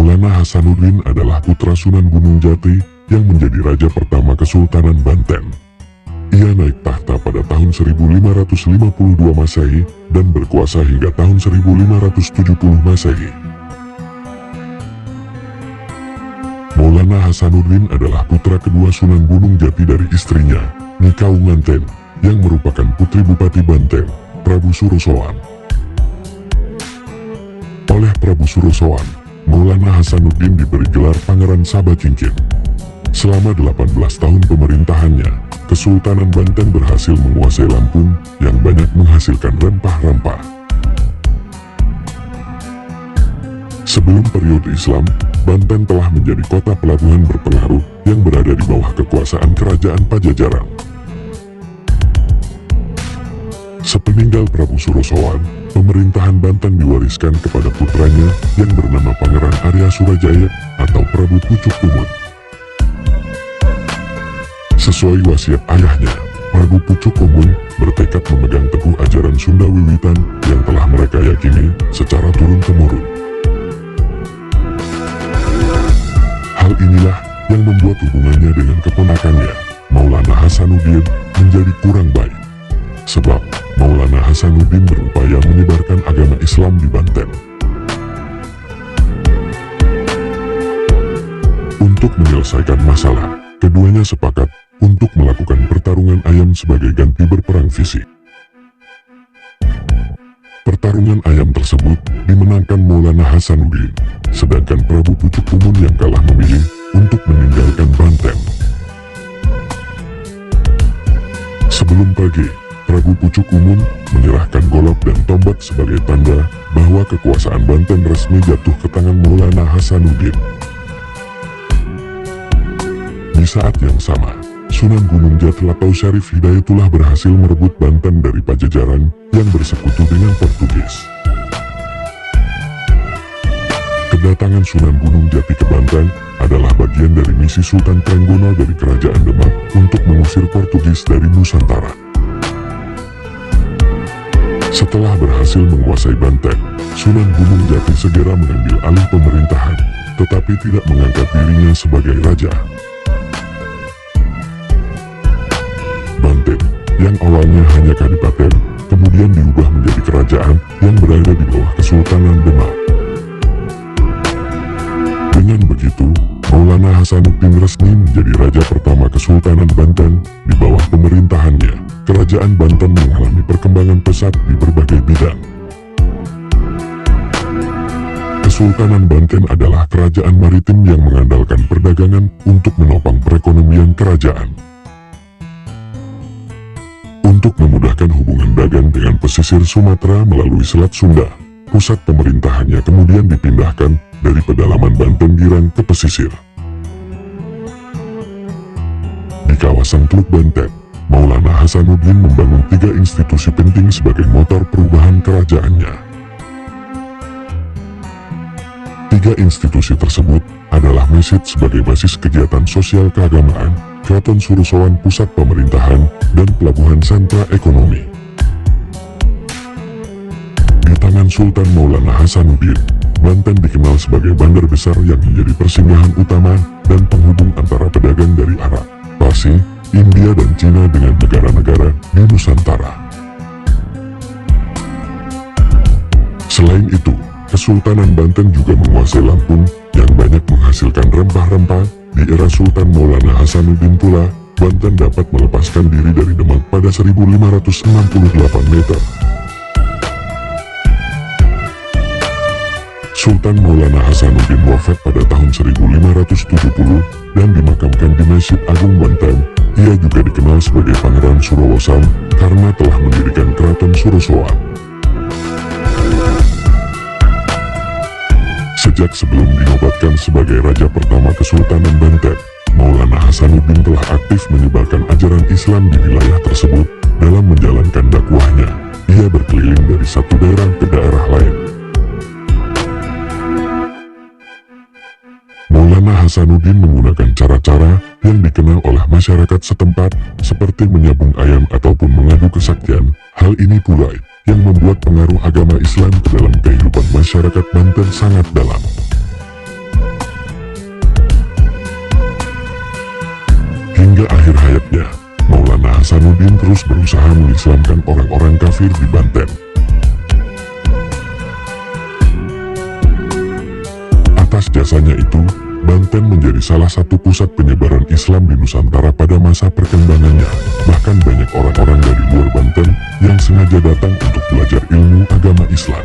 Maulana Hasanuddin adalah putra Sunan Gunung Jati yang menjadi raja pertama Kesultanan Banten. Ia naik tahta pada tahun 1552 Masehi dan berkuasa hingga tahun 1570 Masehi. Maulana Hasanuddin adalah putra kedua Sunan Gunung Jati dari istrinya, Nikaunganten, yang merupakan putri Bupati Banten, Prabu Surosoan. Oleh Prabu Surosoan, Maulana Hasanuddin diberi gelar Pangeran Sabacingkin. Selama 18 tahun pemerintahannya, Kesultanan Banten berhasil menguasai Lampung yang banyak menghasilkan rempah-rempah. Sebelum periode Islam, Banten telah menjadi kota pelabuhan berpengaruh yang berada di bawah kekuasaan Kerajaan Pajajaran. Sepeninggal Prabu Surosoan, pemerintahan Banten diwariskan kepada putranya yang bernama Pangeran Arya Surajaya atau Prabu Pucuk Kumun. Sesuai wasiat ayahnya, Prabu Pucuk Kumun bertekad memegang teguh ajaran Sunda Wiwitan yang telah mereka yakini secara turun-temurun. Hal inilah yang membuat hubungannya dengan keponakannya, Maulana Hasanuddin, menjadi kurang baik. Sebab, Maulana Hasanuddin berupaya menyebarkan agama Islam di Banten. Untuk menyelesaikan masalah, keduanya sepakat untuk melakukan pertarungan ayam sebagai ganti berperang fisik. Pertarungan ayam tersebut dimenangkan Maulana Hasanuddin, sedangkan Prabu Pucuk Kumun yang kalah memilih untuk meninggalkan Banten. Sebelum pergi, Prabu Pucuk Kumun menyerahkan golok dan tombak sebagai tanda bahwa kekuasaan Banten resmi jatuh ke tangan Maulana Hasanuddin. Di saat yang sama, Sunan Gunung Jati atau Syarif Hidayatullah berhasil merebut Banten dari Pajajaran yang bersekutu dengan Portugis. Kedatangan Sunan Gunung Jati ke Banten adalah bagian dari misi Sultan Trenggono dari Kerajaan Demak untuk mengusir Portugis dari Nusantara. Setelah berhasil menguasai Banten, Sunan Gunung Jati segera mengambil alih pemerintahan, tetapi tidak mengangkat dirinya sebagai raja. Banten, yang awalnya hanya kadipaten, kemudian diubah menjadi kerajaan yang berada di bawah Kesultanan Demak. Dengan begitu, Maulana Hasanuddin resmi menjadi raja pertama Kesultanan Banten. Di bawah pemerintahannya, Kerajaan Banten mengalami perkembangan pesat di berbagai bidang. Kesultanan Banten adalah kerajaan maritim yang mengandalkan perdagangan untuk menopang perekonomian kerajaan. Untuk memudahkan hubungan dagang dengan pesisir Sumatera melalui Selat Sunda, pusat pemerintahannya kemudian dipindahkan dari pedalaman Banten Girang ke pesisir. Di kawasan Teluk Banten, Maulana Hasanuddin membangun 3 institusi penting sebagai motor perubahan kerajaannya. 3 institusi tersebut adalah Masjid sebagai basis kegiatan sosial keagamaan, Keraton Surosoan pusat pemerintahan, dan Pelabuhan sentra ekonomi. Di tangan Sultan Maulana Hasanuddin, Banten dikenal sebagai bandar besar yang menjadi persinggahan utama dan penghubung antara pedagang dari Arab, Parsi, India dan Cina dengan negara-negara di Nusantara. Selain itu, Kesultanan Banten juga menguasai Lampung yang banyak menghasilkan rempah-rempah. Di era Sultan Maulana Hasanuddin pula, Banten dapat melepaskan diri dari Demak pada 1568 meter. Sultan Maulana Hasanuddin wafat pada tahun 1570 dan dimakamkan di Masjid Agung Banten. Ia juga dikenal sebagai Pangeran Surowosan karena telah mendirikan Keraton Surosoan. Sejak sebelum dinobatkan sebagai raja pertama Kesultanan Banten, Maulana Hasanuddin telah aktif menyebarkan ajaran Islam di wilayah tersebut. Dalam menjalankan dakwahnya, ia berkeliling dari satu daerah ke daerah lain. Maulana Hasanuddin menggunakan cara-cara yang dikenal oleh masyarakat setempat, seperti menyambung ayam ataupun mengadu kesaktian. Hal ini pula yang membuat pengaruh agama Islam ke dalam kehidupan masyarakat Banten sangat dalam. Hingga akhir hayatnya, Maulana Hasanuddin terus berusaha mengislamkan orang-orang kafir di Banten. Atas jasanya itu, Banten menjadi salah satu pusat penyebaran Islam di Nusantara pada masa perkembangannya. Bahkan banyak orang-orang dari luar Banten yang sengaja datang untuk belajar ilmu agama Islam.